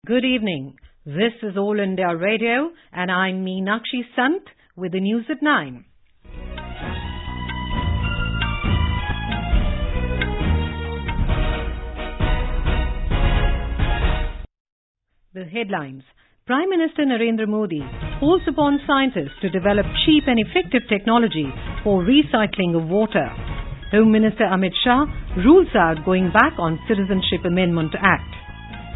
Good evening. This is All India Radio and I'm Meenakshi Sant with the news at 9. The headlines. Prime Minister Narendra Modi calls upon scientists to develop cheap and effective technology for recycling of water. Home Minister Amit Shah rules out going back on Citizenship Amendment Act.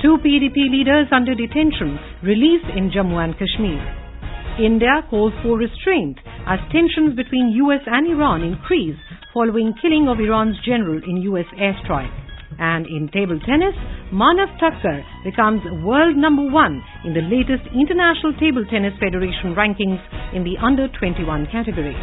2 PDP leaders under detention released in Jammu and Kashmir. India calls for restraint as tensions between US and Iran increase following killing of Iran's general in US airstrike. And in table tennis, Manav Thakkar becomes world number 1 in the latest International Table Tennis Federation rankings in the under-21 category.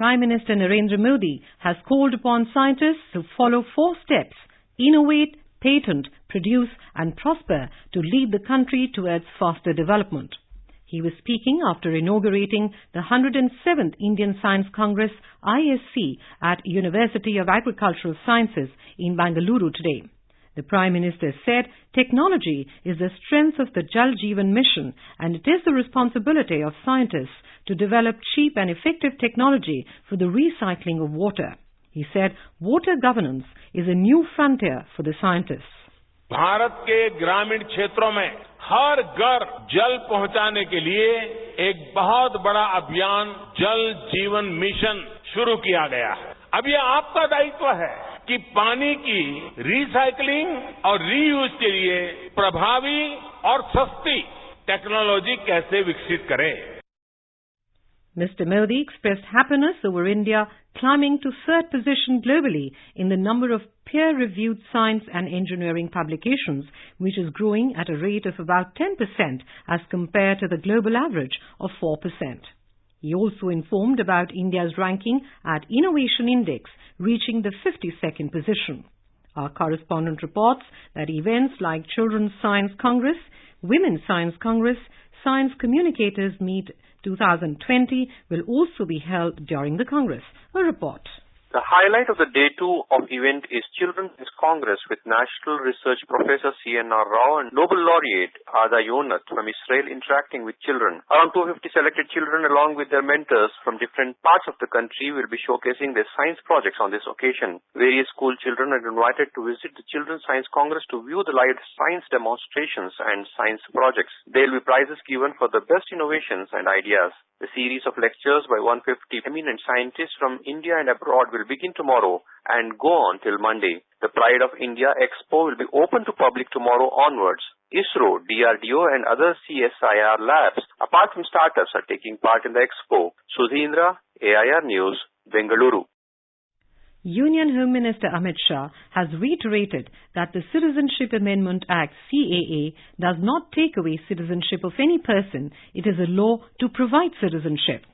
Prime Minister Narendra Modi has called upon scientists to follow 4 steps: innovate, patent, produce and prosper to lead the country towards faster development. He was speaking after inaugurating the 107th Indian Science Congress ISC at University of Agricultural Sciences in Bangalore today. The Prime Minister said technology is the strength of the Jal Jeevan mission and it is the responsibility of scientists to develop cheap and effective technology for the recycling of water. He said water governance is a new frontier for the scientists. Bharat के ग्रामीण क्षेत्रों में हर घर जल पहुंचाने के लिए एक बहुत बड़ा अभियान जल जीवन मिशन शुरू किया गया है। अब ये आपका दायित्व है कि पानी की रिसाइकलिंग और रीयूज के लिए प्रभावी और सस्ती टेक्नोलॉजी कैसे विकसित करें। Mr. Modi expressed happiness over India climbing to 3rd position globally in the number of peer-reviewed science and engineering publications, which is growing at a rate of about 10% as compared to the global average of 4%. He also informed about India's ranking at Innovation Index, reaching the 52nd position. Our correspondent reports that events like Children's Science Congress, Women's Science Congress, Science Communicators Meet 2020 will also be held during the Congress. A report. The highlight of the Day 2 of event is Children's Congress with National Research Professor C.N.R. Rao and Nobel Laureate Ada Yonath from Israel interacting with children. Around 250 selected children along with their mentors from different parts of the country will be showcasing their science projects on this occasion. Various school children are invited to visit the Children's Science Congress to view the live science demonstrations and science projects. There will be prizes given for the best innovations and ideas. The series of lectures by 150 eminent scientists from India and abroad will begin tomorrow and go on till Monday. The Pride of India Expo will be open to public tomorrow onwards. ISRO, DRDO and other CSIR labs, apart from startups, are taking part in the expo. Sudhindra, AIR News, Bengaluru. Union Home Minister Amit Shah has reiterated that the Citizenship Amendment Act CAA does not take away citizenship of any person. It is a law to provide citizenship.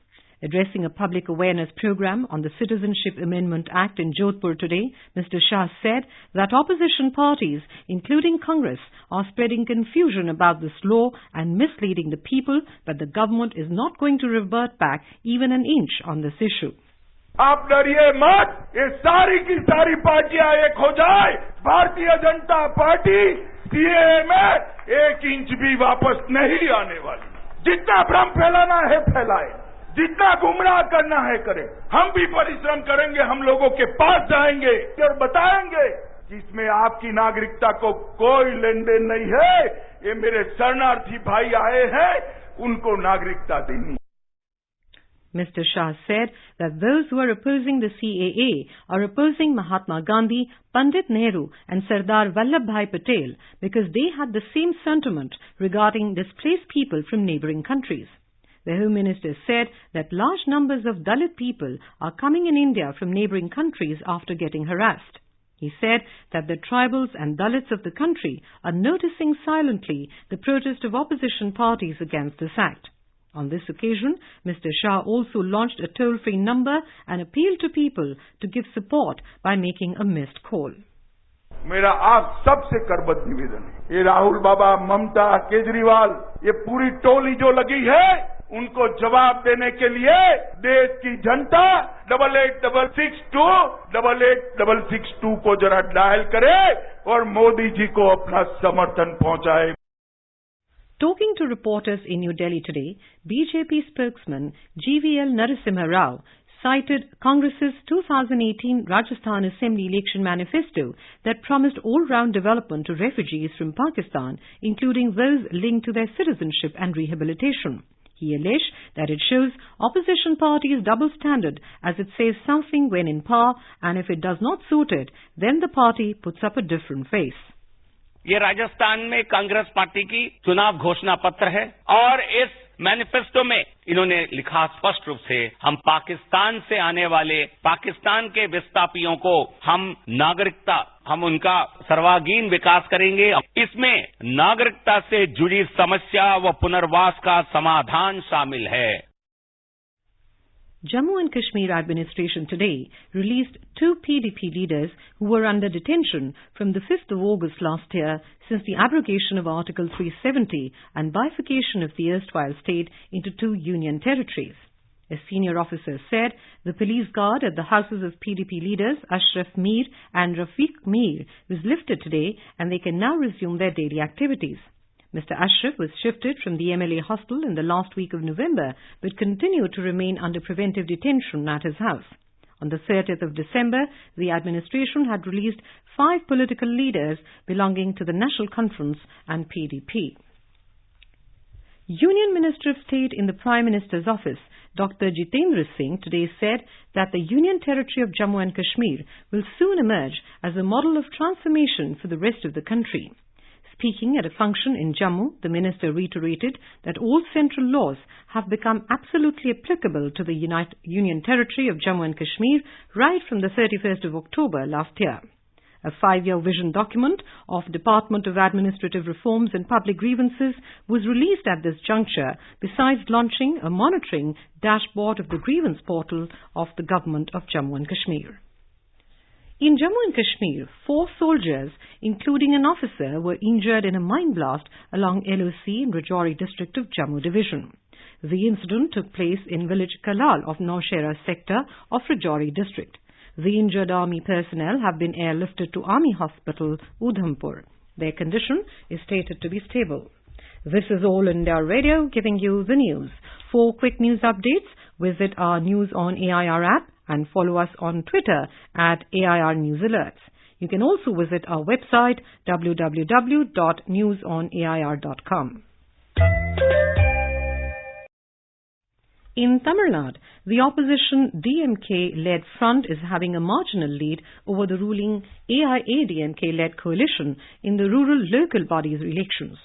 Addressing a public awareness program on the Citizenship Amendment Act in Jodhpur today, Mr. Shah said that opposition parties, including Congress, are spreading confusion about this law and misleading the people, but the government is not going to revert back even an inch on this issue. आप डरिए मत, ये सारी की सारी पार्टियां एक हो जाए, भारतीय जनता पार्टी सीएए में 1 इंच भी वापस नहीं आने वाली। जितना भ्रम फैलाना है फैलाए, जितना गुमराह करना है करे। हम भी परिश्रम करेंगे, हम लोगों के पास जाएंगे और बताएंगे कि इसमें आपकी नागरिकता को कोई लेन देन नहीं है। ये मेरे शरणार्थी भाई आए हैं, उनको नागरिकता देनी। Mr. Shah said that those who are opposing the CAA are opposing Mahatma Gandhi, Pandit Nehru and Sardar Vallabhbhai Patel because they had the same sentiment regarding displaced people from neighbouring countries. The Home Minister said that large numbers of Dalit people are coming in India from neighbouring countries after getting harassed. He said that the tribals and Dalits of the country are noticing silently the protest of opposition parties against this act. On this occasion, Mr. Shah also launched a toll-free number and appealed to people to give support by making a missed call. मेरा आप सबसे करबद्ध निवेदन है, ये राहुल बाबा, ममता, केजरीवाल, ये पूरी टोली जो लगी है, उनको जवाब देने के लिए देश की जनता 8866288662 को जरा डायल करे और मोदी जी को अपना समर्थन पहुंचाए. Talking to reporters in New Delhi today, BJP spokesman GVL Narasimha Rao cited Congress's 2018 Rajasthan Assembly election manifesto that promised all-round development to refugees from Pakistan, including those linked to their citizenship and rehabilitation. He alleged that it shows opposition parties' double standard as it says something when in power, and if it does not suit it, then the party puts up a different face. ये राजस्थान में Congress party की चुनाव घोषणा पत्र है और इस manifesto में इन्होंने लिखा स्पष्ट रूप से हम पाकिस्तान से आने वाले पाकिस्तान के विस्थापियों को हम उनका सर्वांगीण विकास करेंगे. इसमें नागरिकता से जुड़ी समस्या व पुनर्वास का समाधान शामिल है. Jammu and Kashmir administration today released 2 PDP leaders who were under detention from the 5th of August last year since the abrogation of Article 370 and bifurcation of the erstwhile state into 2 union territories. A senior officer said the police guard at the houses of PDP leaders Ashraf Mir and Rafiq Mir was lifted today and they can now resume their daily activities. Mr. Ashraf was shifted from the MLA hostel in the last week of November but continued to remain under preventive detention at his house. On the 30th of December, the administration had released 5 political leaders belonging to the National Conference and PDP. Union Minister of State in the Prime Minister's office, Dr. Jitendra Singh, today said that the Union Territory of Jammu and Kashmir will soon emerge as a model of transformation for the rest of the country. Speaking at a function in Jammu, the minister reiterated that all central laws have become absolutely applicable to the Union Territory of Jammu and Kashmir right from the 31st of October last year. A 5-year vision document of Department of Administrative Reforms and Public Grievances was released at this juncture, besides launching a monitoring dashboard of the grievance portal of the Government of Jammu and Kashmir. In Jammu and Kashmir, 4 soldiers, including an officer, were injured in a mine blast along LOC in Rajouri district of Jammu division. The incident took place in village Kalal of Naushera sector of Rajouri district. The injured army personnel have been airlifted to Army Hospital, Udhampur. Their condition is stated to be stable. This is All India Radio giving you the news. For quick news updates, visit our News on AIR app and follow us on Twitter at AIR News Alerts. You can also visit our website www.newsonair.com. In Tamil Nadu, the opposition DMK-led front is having a marginal lead over the ruling AIADMK-led coalition in the rural local bodies elections.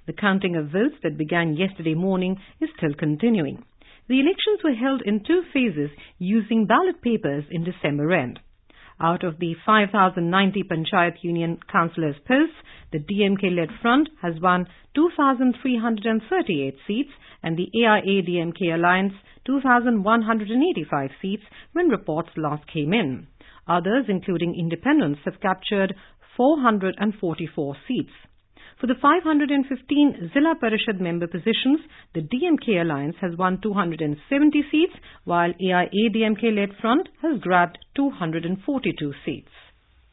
The counting of votes that began yesterday morning is still continuing. The elections were held in 2 phases using ballot papers in December end. Out of the 5,090 Panchayat Union Councillors posts, the DMK-led front has won 2,338 seats and the AIADMK alliance 2,185 seats when reports last came in. Others, including independents, have captured 444 seats. For the 515 Zilla Parishad member positions, the DMK alliance has won 270 seats, while AIADMK-led front has grabbed 242 seats.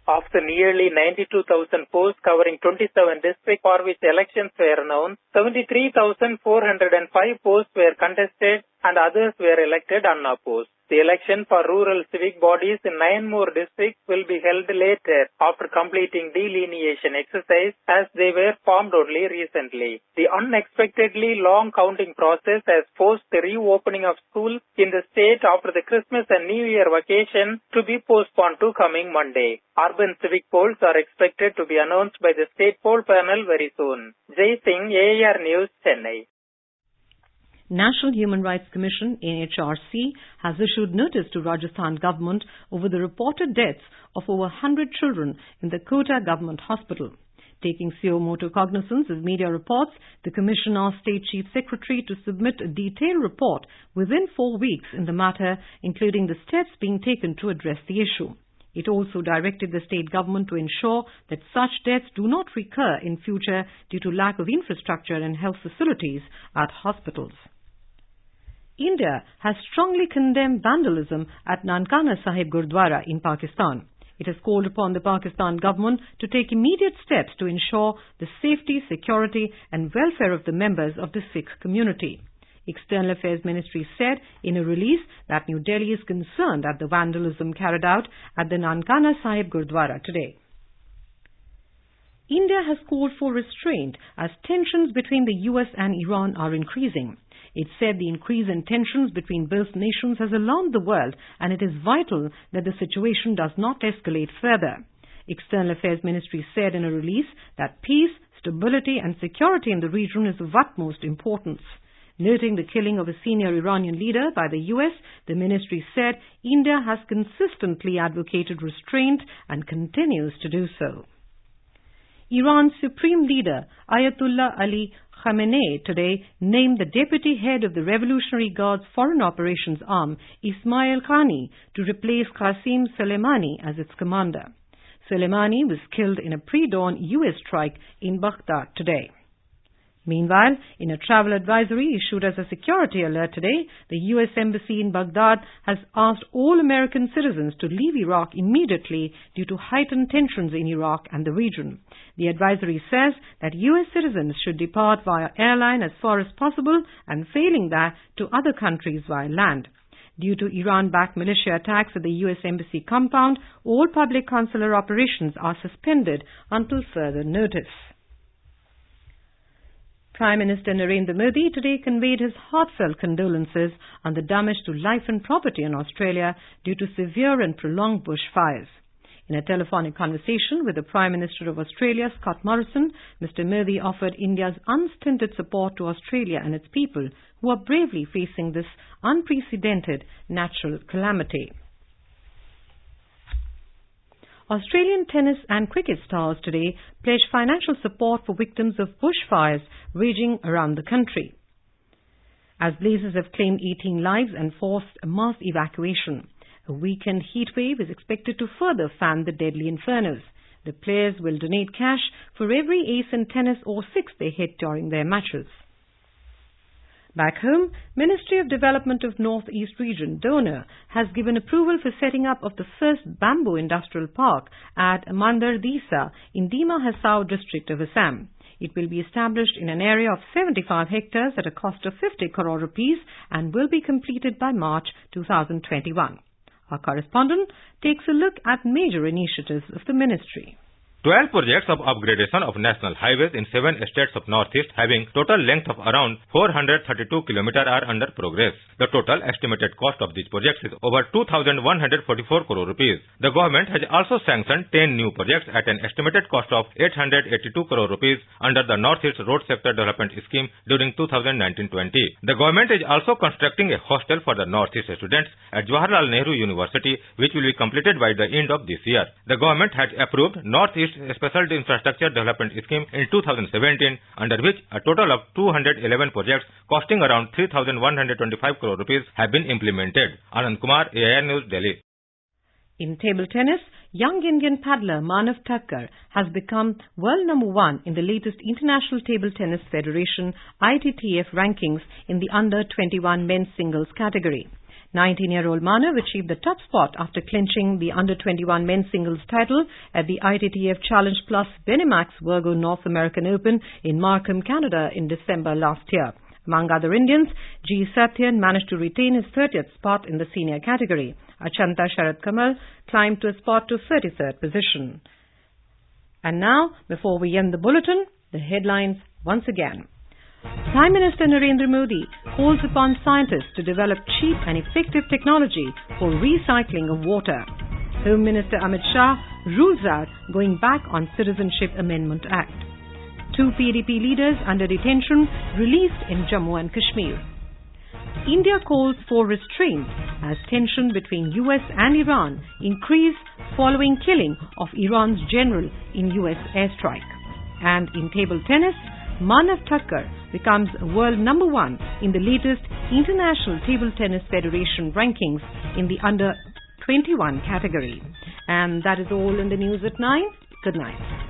Of the nearly 92,000 posts covering 27 districts for which elections were announced, 73,405 posts were contested and others were elected unopposed. The election for rural civic bodies in 9 more districts will be held later after completing delineation exercise as they were formed only recently. The unexpectedly long counting process has forced the reopening of schools in the state after the Christmas and New Year vacation to be postponed to coming Monday. Urban civic polls are expected to be announced by the state poll panel very soon. Jai Singh, AIR News, Chennai. National Human Rights Commission NHRC has issued notice to Rajasthan government over the reported deaths of over 100 children in the Kota Government Hospital. Taking suo motu cognizance of media reports, the Commission asked State Chief Secretary to submit a detailed report within 4 weeks in the matter, including the steps being taken to address the issue. It also directed the state government to ensure that such deaths do not recur in future due to lack of infrastructure and health facilities at hospitals. India has strongly condemned vandalism at Nankana Sahib Gurdwara in Pakistan. It has called upon the Pakistan government to take immediate steps to ensure the safety, security and welfare of the members of the Sikh community. External Affairs Ministry said in a release that New Delhi is concerned at the vandalism carried out at the Nankana Sahib Gurdwara today. India has called for restraint as tensions between the US and Iran are increasing. It said the increase in tensions between both nations has alarmed the world and it is vital that the situation does not escalate further. External Affairs Ministry said in a release that peace, stability and security in the region is of utmost importance. Noting the killing of a senior Iranian leader by the US, the ministry said India has consistently advocated restraint and continues to do so. Iran's supreme leader, Ayatollah Ali Khamenei, today named the deputy head of the Revolutionary Guard's Foreign Operations Arm, Ismail Khani, to replace Qasim Soleimani as its commander. Soleimani was killed in a pre-dawn US strike in Baghdad today. Meanwhile, in a travel advisory issued as a security alert today, the US Embassy in Baghdad has asked all American citizens to leave Iraq immediately due to heightened tensions in Iraq and the region. The advisory says that US citizens should depart via airline as far as possible and failing that to other countries via land. Due to Iran-backed militia attacks at the US Embassy compound, all public consular operations are suspended until further notice. Prime Minister Narendra Modi today conveyed his heartfelt condolences on the damage to life and property in Australia due to severe and prolonged bushfires. In a telephonic conversation with the Prime Minister of Australia, Scott Morrison, Mr. Modi offered India's unstinted support to Australia and its people who are bravely facing this unprecedented natural calamity. Australian tennis and cricket stars today pledged financial support for victims of bushfires raging around the country, as blazes have claimed 18 lives and forced a mass evacuation. A weekend heatwave is expected to further fan the deadly infernos. The players will donate cash for every ace in tennis or six they hit during their matches. Back home, Ministry of Development of North East Region, DONOR, has given approval for setting up of the first bamboo industrial park at Mandar Disa in Dima Hasao district of Assam. It will be established in an area of 75 hectares at a cost of 50 crore rupees and will be completed by March 2021. Our correspondent takes a look at major initiatives of the ministry. 12 projects of upgradation of national highways in 7 states of Northeast having total length of around 432 km are under progress. The total estimated cost of these projects is over 2,144 crore rupees. The government has also sanctioned 10 new projects at an estimated cost of 882 crore rupees under the Northeast Road Sector Development Scheme during 2019-20. The government is also constructing a hostel for the Northeast students at Jawaharlal Nehru University, which will be completed by the end of this year. The government has approved Northeast Special Infrastructure Development Scheme in 2017, under which a total of 211 projects costing around 3,125 crore rupees have been implemented. Anand Kumar, AIR News, Delhi. In table tennis, young Indian paddler Manav Thakkar has become world number 1 in the latest International Table Tennis Federation ITTF rankings in the under-21 men's singles category. 19-year-old Manav achieved the top spot after clinching the under-21 men's singles title at the ITTF Challenge Plus Benimax Virgo North American Open in Markham, Canada in December last year. Among other Indians, G. Satyan managed to retain his 30th spot in the senior category. Achanta Sharad Kamal climbed to a spot to 33rd position. And now, before we end the bulletin, the headlines once again. Prime Minister Narendra Modi calls upon scientists to develop cheap and effective technology for recycling of water. Home Minister Amit Shah rules out going back on Citizenship Amendment Act. 2 PDP leaders under detention released in Jammu and Kashmir. India calls for restraint as tension between US and Iran increase following killing of Iran's general in US airstrike. And in table tennis, Manav Thakkar becomes world number 1 in the latest International Table Tennis Federation rankings in the under-21 category. And that is all in the news at 9. Good night.